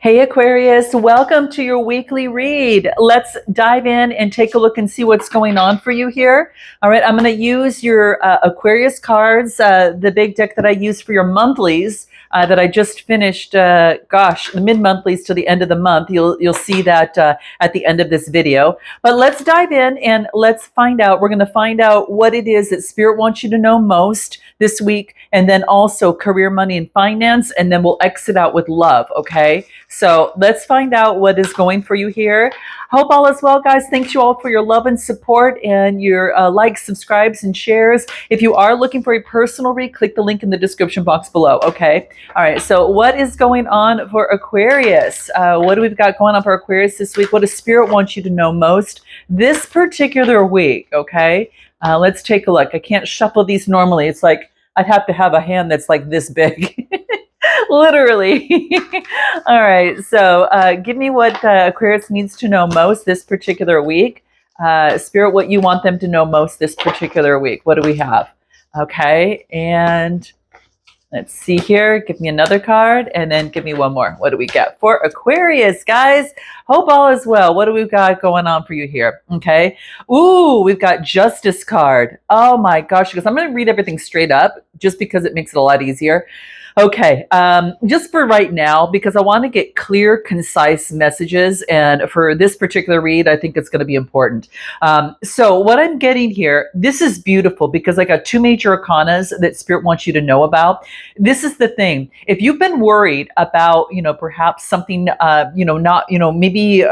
Hey Aquarius, welcome to your weekly read. Let's dive in and take a look and see what's going on for you here. All right, I'm going to use your Aquarius cards, the big deck that I use for your monthlies that I just finished. The mid-monthlies to the end of the month. You'll see that at the end of this video. But let's dive in and let's find out. We're going to find out what it is that Spirit wants you to know most this week, and then also career, money, and finance, and then we'll exit out with love. Okay. So let's find out what is going for you here. Hope all is well, guys. Thanks you all for your love and support and your likes, subscribes, and shares. If you are looking for a personal read, click the link in the description box below. Okay. All right. So what is going on for Aquarius? What do we've got going on for Aquarius this week? What does Spirit want you to know most this particular week? Okay. Let's take a look. I can't shuffle these normally. It's like I'd have to have a hand that's like this big. Literally. All right. So give me what Aquarius needs to know most this particular week. Spirit, what you want them to know most this particular week. What do we have? Okay. And let's see here. Give me another card and then give me one more. What do we get for Aquarius, guys? Hope all is well. What do we got going on for you here? Okay. Ooh, we've got Justice card. Oh my gosh. Because I'm going to read everything straight up just because it makes it a lot easier. Okay, just for right now, because I want to get clear, concise messages, and for this particular read, I think it's going to be important. So what I'm getting here, this is beautiful because I got two major arcanas that Spirit wants you to know about. This is the thing. If you've been worried about, perhaps something, maybe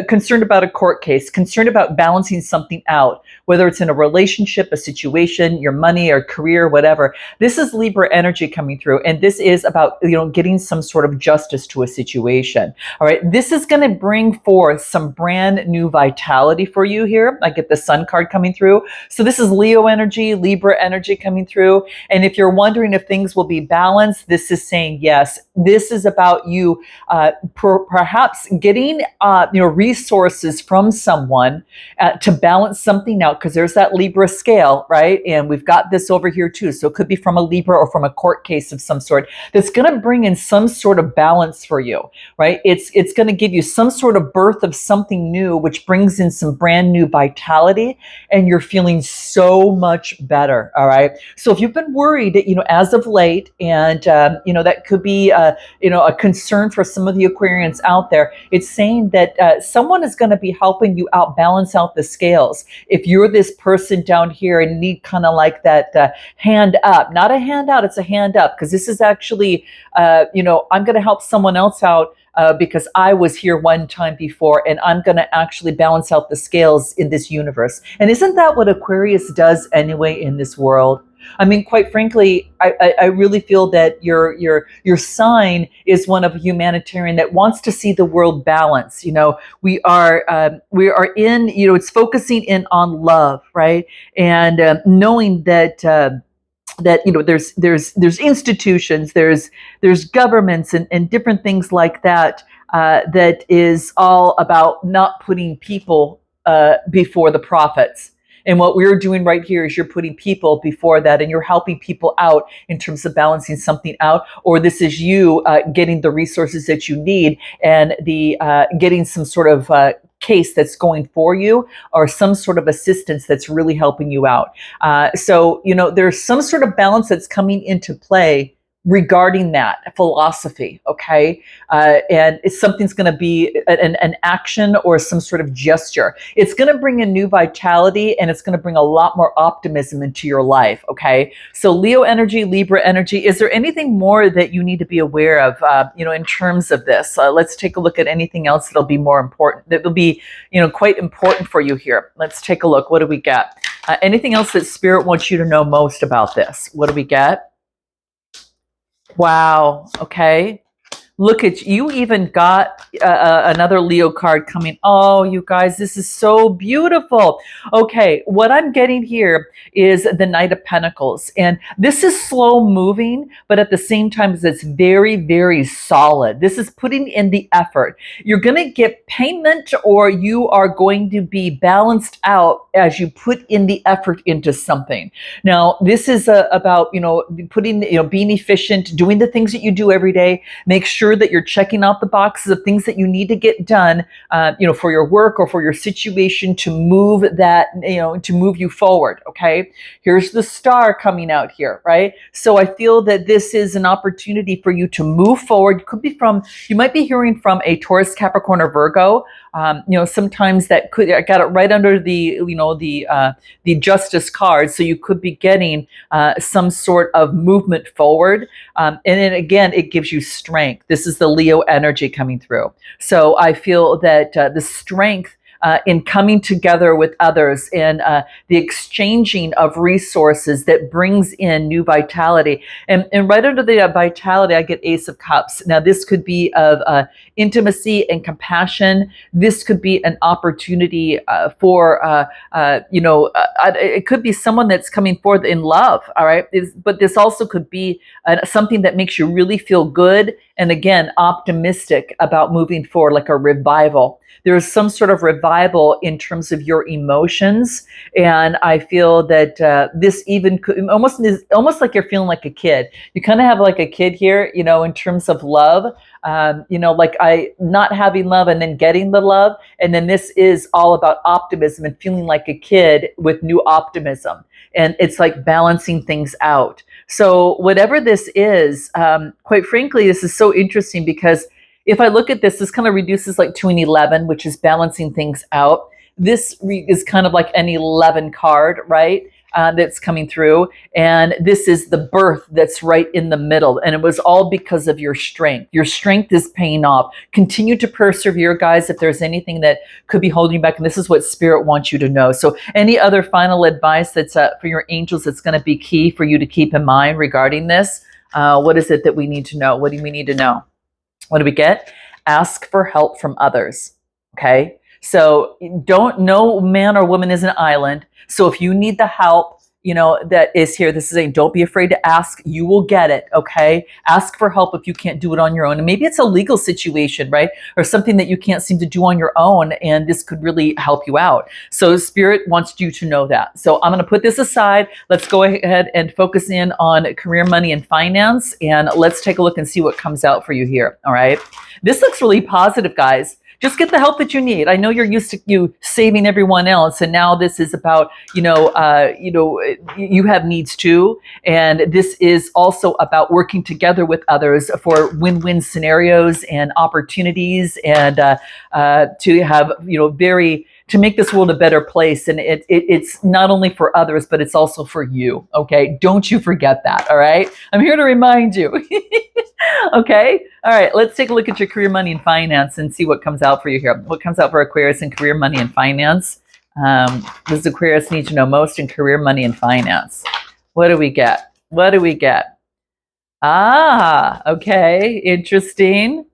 concerned about a court case, concerned about balancing something out, whether it's in a relationship, a situation, your money or career, whatever. This is Libra energy coming through. And this is about, getting some sort of justice to a situation. All right. This is going to bring forth some brand new vitality for you here. I get the Sun card coming through. So this is Leo energy, Libra energy coming through. And if you're wondering if things will be balanced, this is saying yes. This is about you perhaps getting, resources from someone to balance something out, because there's that Libra scale, right? And we've got this over here too. So it could be from a Libra or from a court case of some sort that's going to bring in some sort of balance for you, right? It's going to give you some sort of birth of something new, which brings in some brand new vitality, and you're feeling so much better. All right. So if you've been worried, as of late, and that could be a concern for some of the Aquarians out there, it's saying that someone is going to be helping you out, balance out the scales. If you're this person down here and need kind of like that hand up, not a hand out, it's a hand up, because this is actually, I'm going to help someone else out because I was here one time before, and I'm going to actually balance out the scales in this universe. And isn't that what Aquarius does anyway in this world? I mean, quite frankly, I really feel that your sign is one of a humanitarian that wants to see the world balance. We are in, it's focusing in on love, right? And knowing that there's institutions, there's governments and different things like that that is all about not putting people before the profits. And what we're doing right here is you're putting people before that, and you're helping people out in terms of balancing something out, or this is you getting the resources that you need, and the getting some sort of case that's going for you, or some sort of assistance that's really helping you out. So there's some sort of balance that's coming into play regarding that philosophy, okay? And it's something's going to be an action or some sort of gesture. It's going to bring a new vitality, and it's going to bring a lot more optimism into your life, okay? So Leo energy, Libra energy. Is there anything more that you need to be aware of, in terms of this? Let's take a look at anything else that'll be more important, that will be, quite important for you here. Let's take a look. What do we get? Anything else that Spirit wants you to know most about this? What do we get? Wow. Okay. Look at you, even got another Leo card coming. Oh, you guys, this is so beautiful. Okay, what I'm getting here is the Knight of Pentacles. And this is slow moving, but at the same time, it's very, very solid. This is putting in the effort. You're going to get payment, or you are going to be balanced out as you put in the effort into something. Now, this is about, putting, being efficient, doing the things that you do every day. Make sure sure that you're checking out the boxes of things that you need to get done, for your work or for your situation to move that, to move you forward. Okay. Here's the star coming out here, right? So I feel that this is an opportunity for you to move forward. You might be hearing from a Taurus, Capricorn, or Virgo. Sometimes that could, I got it right under the Justice card. So you could be getting some sort of movement forward. And then again, it gives you strength. This is the Leo energy coming through. So I feel that the strength in coming together with others and the exchanging of resources that brings in new vitality. And right under the vitality, I get Ace of Cups. Now, this could be of intimacy and compassion. This could be an opportunity it could be someone that's coming forth in love, all right? But this also could be something that makes you really feel good and, again, optimistic about moving forward, like a revival. There is some sort of revival in terms of your emotions, and I feel that this even could almost like you're feeling like a kid. You kind of have like a kid here, in terms of love. Like not having love and then getting the love, and then this is all about optimism and feeling like a kid with new optimism, and it's like balancing things out. So whatever this is, quite frankly, this is so interesting because if I look at this kind of reduces like to an 11, which is balancing things out. This is kind of like an 11 card, right? That's coming through. And this is the birth that's right in the middle. And it was all because of your strength. Your strength is paying off. Continue to persevere, guys, if there's anything that could be holding you back. And this is what Spirit wants you to know. So any other final advice that's for your angels that's going to be key for you to keep in mind regarding this? What is it that we need to know? What do we need to know? What do we get? Ask for help from others. Okay. So no man or woman is an island. So if you need the help, that is here, this is saying, don't be afraid to ask. You will get it. Okay. Ask for help if you can't do it on your own. And maybe it's a legal situation, right? Or something that you can't seem to do on your own. And this could really help you out. So Spirit wants you to know that. So I'm going to put this aside. Let's go ahead and focus in on career, money, and finance. And let's take a look and see what comes out for you here. All right. This looks really positive, guys. Just get the help that you need. I know you're used to you saving everyone else, and now this is about you have needs too, and this is also about working together with others for win-win scenarios and opportunities, and to have to make this world a better place. And it's not only for others, but it's also for you. Okay, don't you forget that. All right, I'm here to remind you. Okay, all right. Let's take a look at your career, money, and finance and see what comes out for you here. What comes out for Aquarius in career, money, and finance? Does Aquarius need to know most in career, money, and finance? What do we get? What do we get? Okay, interesting.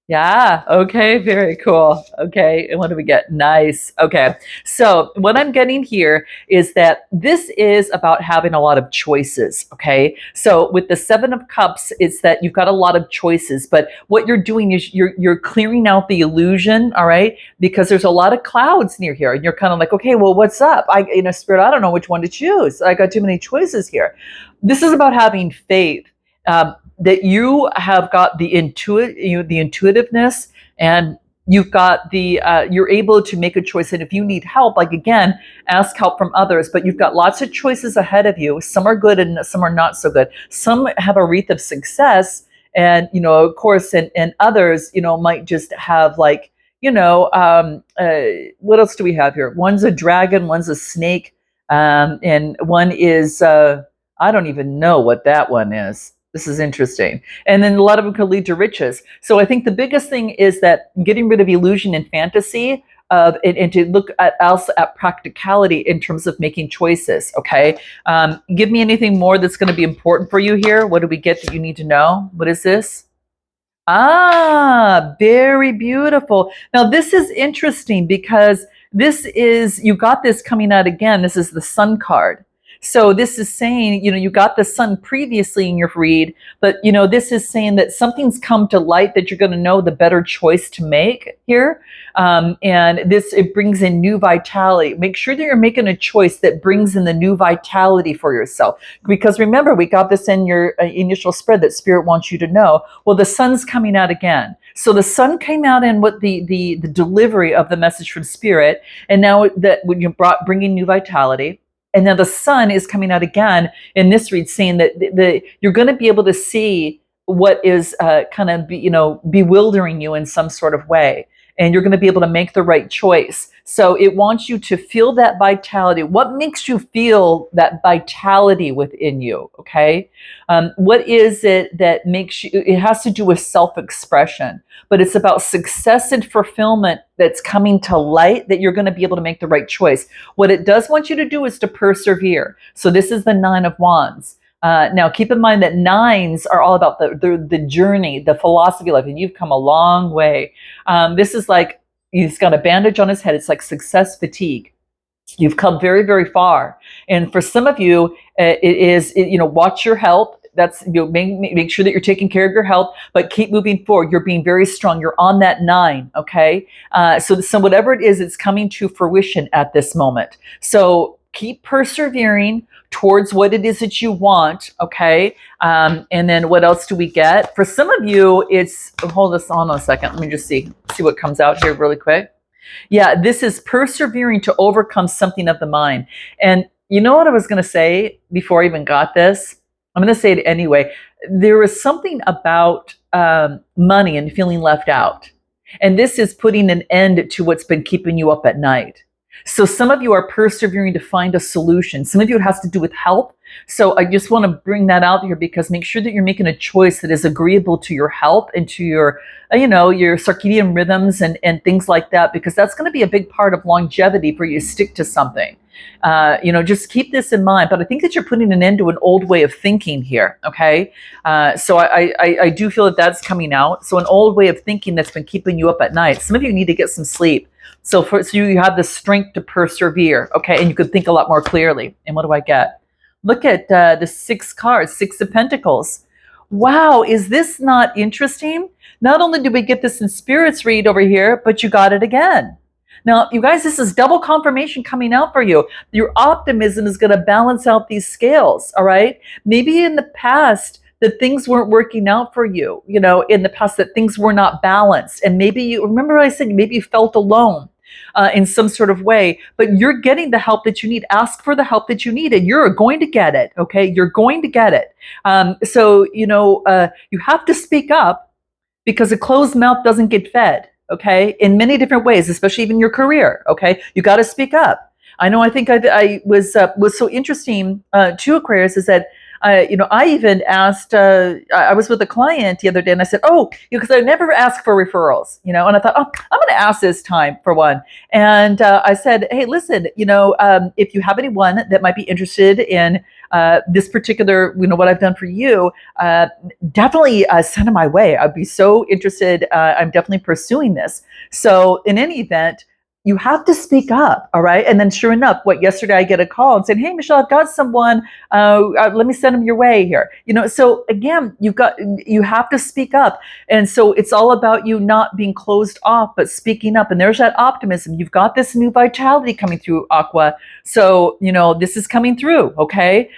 Yeah. Okay. Very cool. Okay. And what do we get? Nice. Okay. So what I'm getting here is that this is about having a lot of choices. Okay. So with the 7 of Cups, it's that you've got a lot of choices, but what you're doing is you're clearing out the illusion. All right. Because there's a lot of clouds near here and you're kind of like, okay, well, what's up? Spirit, I don't know which one to choose. I got too many choices here. This is about having faith. That you have got the intuitiveness, and you've got you're able to make a choice. And if you need help, like again, ask help from others. But you've got lots of choices ahead of you. Some are good and some are not so good. Some have a wreath of success, and of course, and others, might just have like, what else do we have here? One's a dragon, one's a snake, and one is I don't even know what that one is. This is interesting. And then a lot of them could lead to riches. So I think the biggest thing is that getting rid of illusion and fantasy and to look at also at practicality in terms of making choices. Okay. Give me anything more that's going to be important for you here. What do we get that you need to know? What is this? Very beautiful. Now this is interesting because this is, you got this coming out again. This is the Sun card. So this is saying, you got the sun previously in your read, but this is saying that something's come to light that you're going to know the better choice to make here. And it brings in new vitality. Make sure that you're making a choice that brings in the new vitality for yourself. Because remember, we got this in your initial spread that Spirit wants you to know. Well, the sun's coming out again. So the sun came out in what the delivery of the message from Spirit, and now that when you bringing new vitality. And now the sun is coming out again in this read, saying that you're going to be able to see what is kind of bewildering you in some sort of way, and you're going to be able to make the right choice. So it wants you to feel that vitality. What makes you feel that vitality within you? Okay, what is it that makes you? It has to do with self-expression, but it's about success and fulfillment that's coming to light, that you're going to be able to make the right choice. What it does want you to do is to persevere. So this is the Nine of Wands. Now, keep in mind that nines are all about the journey, the philosophy of life, and you've come a long way. This is like he's got a bandage on his head. It's like success fatigue. You've come very, very far. And for some of you, it is, watch your health. That's, make sure that you're taking care of your health, but keep moving forward. You're being very strong. You're on that 9. Okay. So whatever it is, it's coming to fruition at this moment. So keep persevering towards what it is that you want. Okay. And then what else do we get? For some of you, it's, hold this on a second. Let me just see what comes out here really quick. Yeah, this is persevering to overcome something of the mind. And you know what I was going to say before I even got this? I'm going to say it anyway. There is something about money and feeling left out. And this is putting an end to what's been keeping you up at night. So some of you are persevering to find a solution. Some of you it has to do with health. So I just want to bring that out here, because make sure that you're making a choice that is agreeable to your health and to your, your circadian rhythms and things like that, because that's going to be a big part of longevity for you to stick to something. Just keep this in mind. But I think that you're putting an end to an old way of thinking here. Okay. So I do feel that that's coming out. So an old way of thinking that's been keeping you up at night. Some of you need to get some sleep. So you have the strength to persevere. Okay. And you could think a lot more clearly. And what do I get? Look at the 6 cards, 6 of Pentacles. Wow. Is this not interesting? Not only do we get this in Spirit's read over here, but you got it again. Now, you guys, this is double confirmation coming out for you. Your optimism is going to balance out these scales, all right? Maybe in the past that things weren't working out for you, in the past that things were not balanced. And maybe you, remember what I said, maybe you felt alone in some sort of way, but you're getting the help that you need. Ask for the help that you need, and you're going to get it, okay? You're going to get it. You have to speak up, because a closed mouth doesn't get fed. Okay, in many different ways, especially even your career. Okay, you got to speak up. I know. I think I was so interesting to Aquarius is that I even asked. I was with a client the other day, and I said, because I never ask for referrals, and I thought, I'm going to ask this time for one. And I said, hey, listen, if you have anyone that might be interested in this particular, what I've done for you, definitely send them my way. I'd be so interested. I'm definitely pursuing this. So in any event, you have to speak up, all right? And then sure enough, yesterday I get a call and said, hey, Michelle, I've got someone, let me send them your way here. So again, you have to speak up. And so it's all about you not being closed off, but speaking up. And there's that optimism. You've got this new vitality coming through, Aqua. So, this is coming through, okay?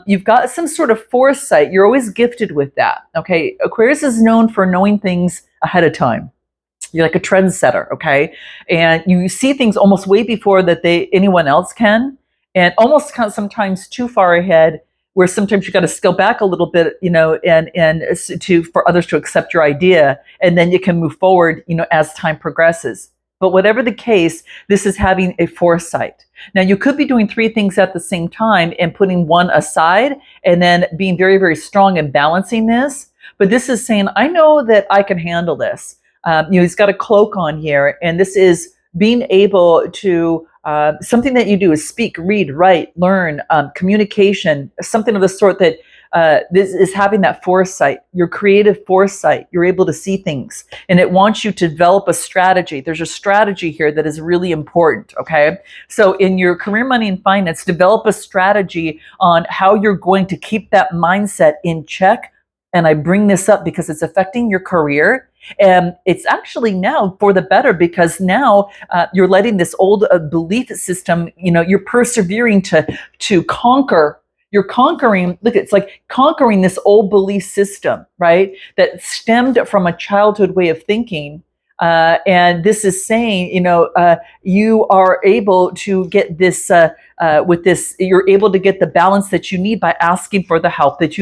You've got some sort of foresight. You're always gifted with that, okay? Aquarius is known for knowing things ahead of time. You're like a trendsetter, okay? And you see things almost way before that anyone else can, and almost kind of sometimes too far ahead, where sometimes you got to scale back a little bit, and for others to accept your idea, and then you can move forward, as time progresses. But whatever the case, this is having a foresight. Now, you could be doing 3 things at the same time and putting one aside, and then being very, very strong and balancing this. But this is saying, I know that I can handle this. He's got a cloak on here, and this is being able to, something that you do is speak, read, write, learn, communication, something of the sort that this is having that foresight, your creative foresight. You're able to see things, and it wants you to develop a strategy. There's a strategy here that is really important, okay? So in your career, money, and finance, develop a strategy on how you're going to keep that mindset in check. And I bring this up because it's affecting your career. And it's actually now for the better, because now you're letting this old belief system, you're persevering to conquer. You're conquering, look, it's like conquering this old belief system, right? That stemmed from a childhood way of thinking. And this is saying, you are able to get this, with this, you're able to get the balance that you need by asking for the help that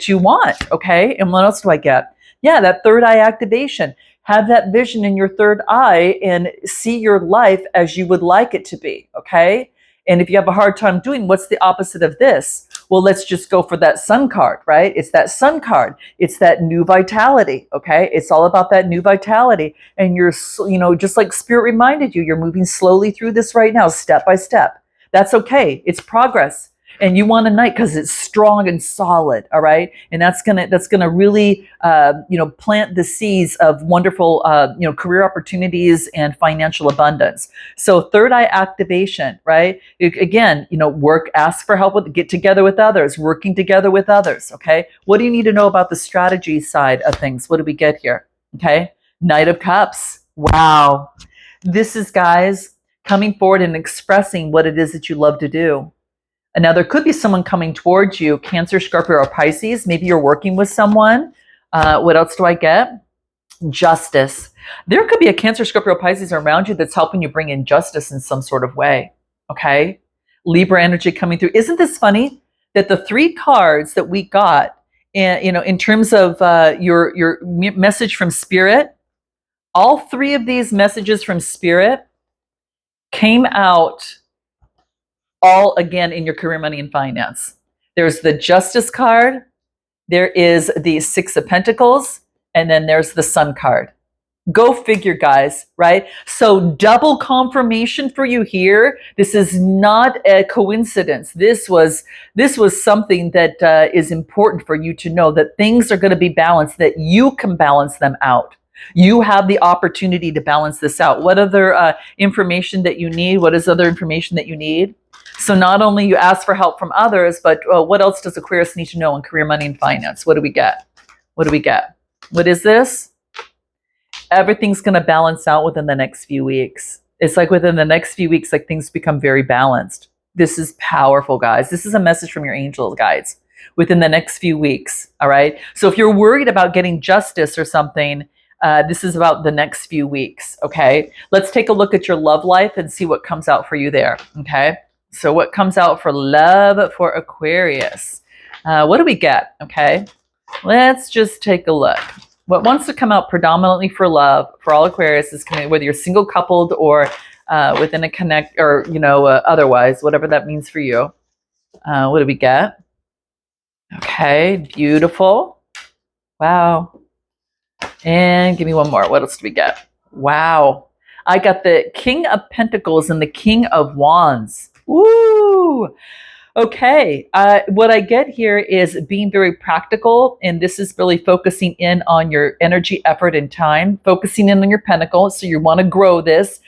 you want. Okay. And what else do I get? Yeah, that third eye activation. Have that vision in your third eye and see your life as you would like it to be. Okay. And if you have a hard time doing, what's the opposite of this? Well, let's just go for that sun card, right? It's that sun card. It's that new vitality, okay? It's all about that new vitality. And you're, just like Spirit reminded you, you're moving slowly through this right now, step by step. That's okay. It's progress. And you want a night because it's strong and solid, all right? And that's gonna really, plant the seeds of wonderful, career opportunities and financial abundance. So third eye activation, right? Again, ask for help get together with others, working together with others, okay? What do you need to know about the strategy side of things? What do we get here? Okay, Knight of Cups. Wow, this is, guys, coming forward and expressing what it is that you love to do. And now there could be someone coming towards you, Cancer, Scorpio, or Pisces. Maybe you're working with someone. What else do I get? Justice. There could be a Cancer, Scorpio, Pisces around you that's helping you bring in justice in some sort of way. Okay? Libra energy coming through. Isn't this funny that the three cards that we got, in terms of your message from Spirit, all three of these messages from Spirit came out all again in your career, money, and finance. There's the Justice card, there is the Six of Pentacles, and then there's the Sun card. Go figure, guys, right? So double confirmation for you here. This is not a coincidence. This was something that is important for you to know, that things are going to be balanced, that you can balance them out. You have the opportunity to balance this out. What other information that you need? What is other information that you need? So not only you ask for help from others, but what else does Aquarius need to know in career, money, and finance? What do we get? What do we get? What is this? Everything's going to balance out within the next few weeks. It's like within the next few weeks, like things become very balanced. This is powerful, guys. This is a message from your angel guides within the next few weeks. All right. So if you're worried about getting justice or something, this is about the next few weeks. Okay. Let's take a look at your love life and see what comes out for you there. Okay. So what comes out for love for Aquarius? What do we get? Okay, let's just take a look. What wants to come out predominantly for love for all Aquarius is coming, whether you're single, coupled, or within a connect, or otherwise, whatever that means for you. What do we get? Okay, beautiful. Wow. And give me one more. What else do we get? Wow. I got the King of Pentacles and the King of Wands. Woo! Okay, what I get here is being very practical, and this is really focusing in on your energy, effort, and time, focusing in on your pentacle. So you want to grow this.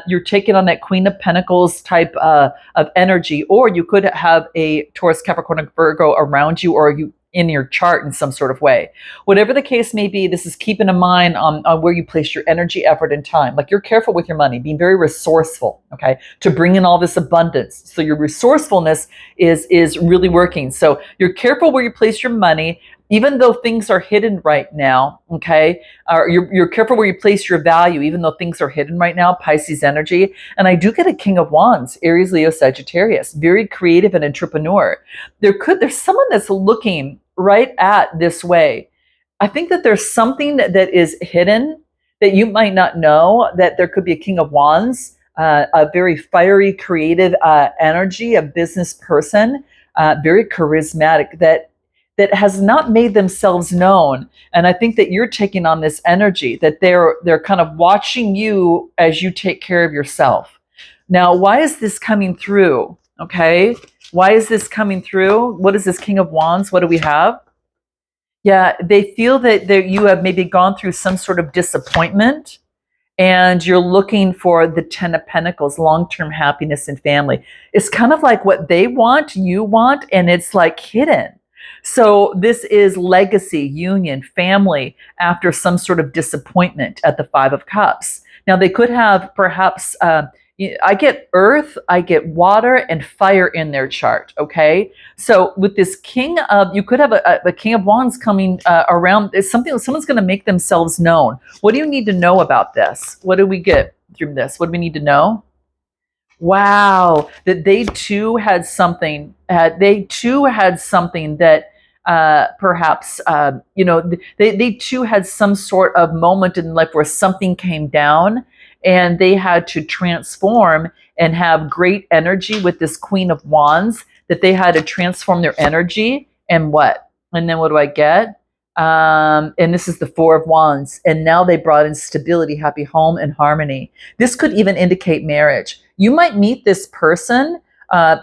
You're taking on that Queen of Pentacles type of energy, or you could have a Taurus, Capricorn, and Virgo around you, or you in your chart in some sort of way. Whatever the case may be, this is keeping in mind on where you place your energy, effort, and time. Like, you're careful with your money, being very resourceful, okay, to bring in all this abundance. So your resourcefulness is really working. So you're careful where you place your money, even though things are hidden right now, okay? You're careful where you place your value, even though things are hidden right now, Pisces energy. And I do get a King of Wands, Aries, Leo, Sagittarius, very creative and entrepreneur. There's someone that's looking right at this way. I think that there's something that is hidden that you might not know, that there could be a King of Wands, a very fiery, creative energy, a business person, very charismatic, that has not made themselves known. And I think that you're taking on this energy, that they're kind of watching you as you take care of yourself. Now, why is this coming through? Okay. Why is this coming through? What is this King of Wands? What do we have? Yeah, they feel that you have maybe gone through some sort of disappointment, and you're looking for the Ten of Pentacles, long-term happiness and family. It's kind of like what they want, you want, and it's like hidden. So this is legacy, union, family after some sort of disappointment at the Five of Cups. Now they could have perhaps, I get earth, I get water and fire in their chart, okay? So with this king of, you could have a king of wands coming around. It's something, someone's going to make themselves known. What do you need to know about this? What do we get through this? What do we need to know? Wow, that they too had something. They too had something that perhaps they too had some sort of moment in life where something came down, and they had to transform and have great energy with this Queen of Wands. That they had to transform their energy, and what? And then what do I get? And this is the Four of Wands, and now they brought in stability, happy home, and harmony. This could even indicate marriage. You might meet this person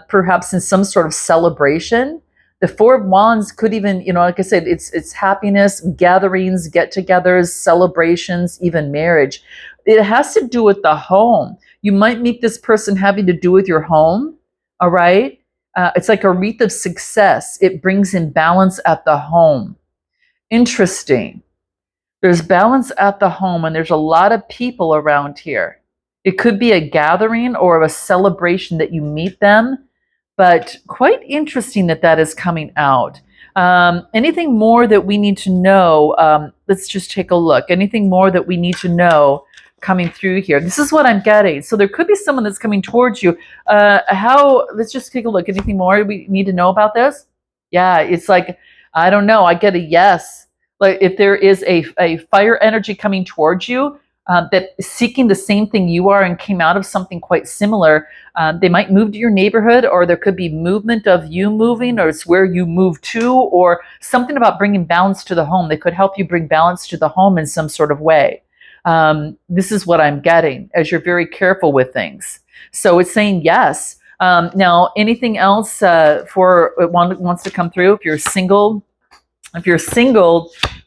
perhaps in some sort of celebration. The Four of Wands could even, like I said, it's happiness, gatherings, get-togethers, celebrations, even marriage. It has to do with the home. You might meet this person having to do with your home, all right? It's like a wreath of success. It brings in balance at the home. Interesting. There's balance at the home, and there's a lot of people around here. It could be a gathering or a celebration that you meet them, but quite interesting that that is coming out. Anything more that we need to know? Let's just take a look. Anything more that we need to know coming through here? This is what I'm getting. So there could be someone that's coming towards you. Let's just take a look. Anything more we need to know about this? Yeah, it's like, I don't know. I get a yes. Like if there is a fire energy coming towards you, that is seeking the same thing you are and came out of something quite similar, they might move to your neighborhood, or there could be movement of you moving, or it's where you move to, or something about bringing balance to the home. They could help you bring balance to the home in some sort of way. This is what I'm getting as you're very careful with things. So it's saying yes. Now, anything else for wants to come through? If you're single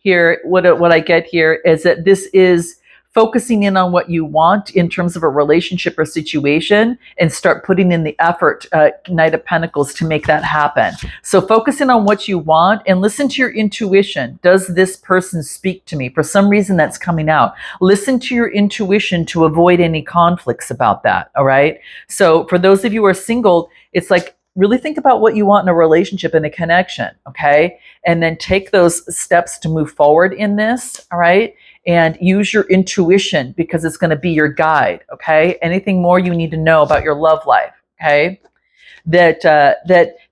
here, what I get here is that this is focusing in on what you want in terms of a relationship or situation, and start putting in the effort, Knight of Pentacles, to make that happen. So focusing on what you want and listen to your intuition. Does this person speak to me? For some reason that's coming out. Listen to your intuition to avoid any conflicts about that, all right? So for those of you who are single, it's like, really think about what you want in a relationship and a connection, okay? And then take those steps to move forward in this, all right? And use your intuition, because it's going to be your guide, okay? Anything more you need to know about your love life, okay? That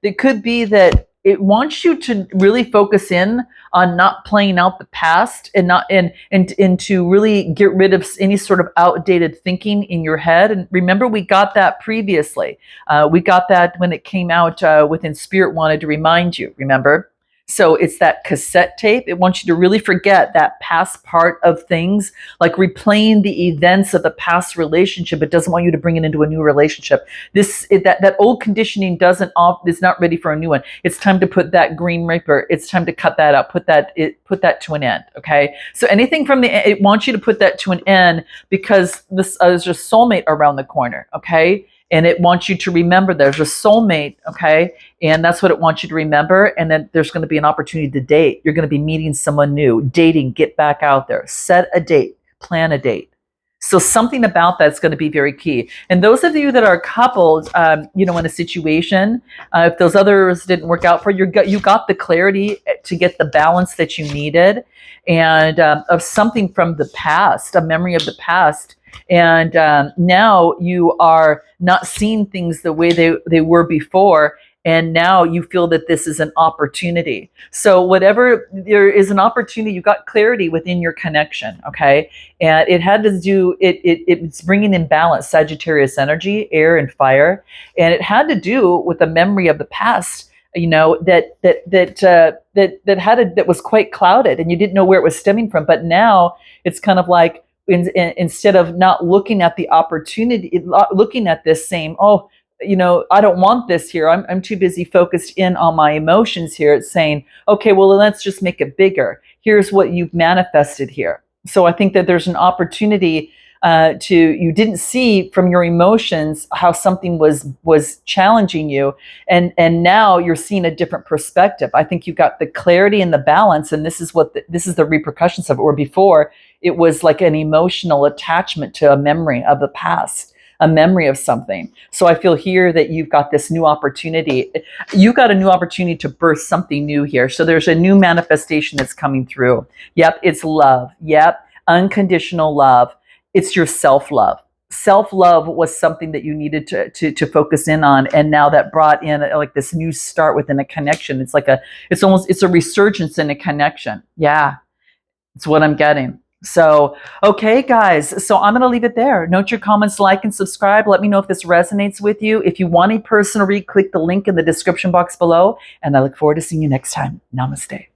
it could be that it wants you to really focus in on not playing out the past, and not and to really get rid of any sort of outdated thinking in your head. And remember, we got that previously. We got that when it came out within Spirit wanted to remind you, remember? So it's that cassette tape. It wants you to really forget that past part of things, like replaying the events of the past relationship. It doesn't want you to bring it into a new relationship. That old conditioning is not ready for a new one. It's time to put that Green Reaper. It's time to cut that out. Put that to an end. Okay. So anything from it wants you to put that to an end, because this is your soulmate around the corner. Okay. And it wants you to remember there's a soulmate, okay? And that's what it wants you to remember. And then there's going to be an opportunity to date. You're going to be meeting someone new, dating, get back out there, set a date, plan a date. So something about that's going to be very key. And those of you that are coupled, in a situation, if those others didn't work out for you, you got the clarity to get the balance that you needed, and of something from the past, a memory of the past. And now you are not seeing things the way they were before. And now you feel that this is an opportunity. So whatever, there is an opportunity, you got clarity within your connection, okay? And it had to do, it's bringing in balance, Sagittarius energy, air and fire. And it had to do with the memory of the past, that was quite clouded, and you didn't know where it was stemming from. But now it's kind of like, instead of not looking at the opportunity, looking at this same, I don't want this here. I'm too busy focused in on my emotions here. It's saying, okay, well, let's just make it bigger. Here's what you've manifested here. So I think that there's an opportunity you didn't see from your emotions how something was challenging you, and now you're seeing a different perspective. I think you got the clarity and the balance, and this is the repercussions of it. Where before it was like an emotional attachment to a memory of the past, a memory of something. So I feel here that you've got this new opportunity. You got a new opportunity to birth something new here. So there's a new manifestation that's coming through. Yep, it's love. Yep, unconditional love. It's your self-love. Self-love was something that you needed to focus in on, and now that brought in like this new start within a connection. It's a resurgence in a connection. Yeah, it's what I'm getting. So, okay, guys. So I'm going to leave it there. Note your comments, like, and subscribe. Let me know if this resonates with you. If you want a personal read, click the link in the description box below. And I look forward to seeing you next time. Namaste.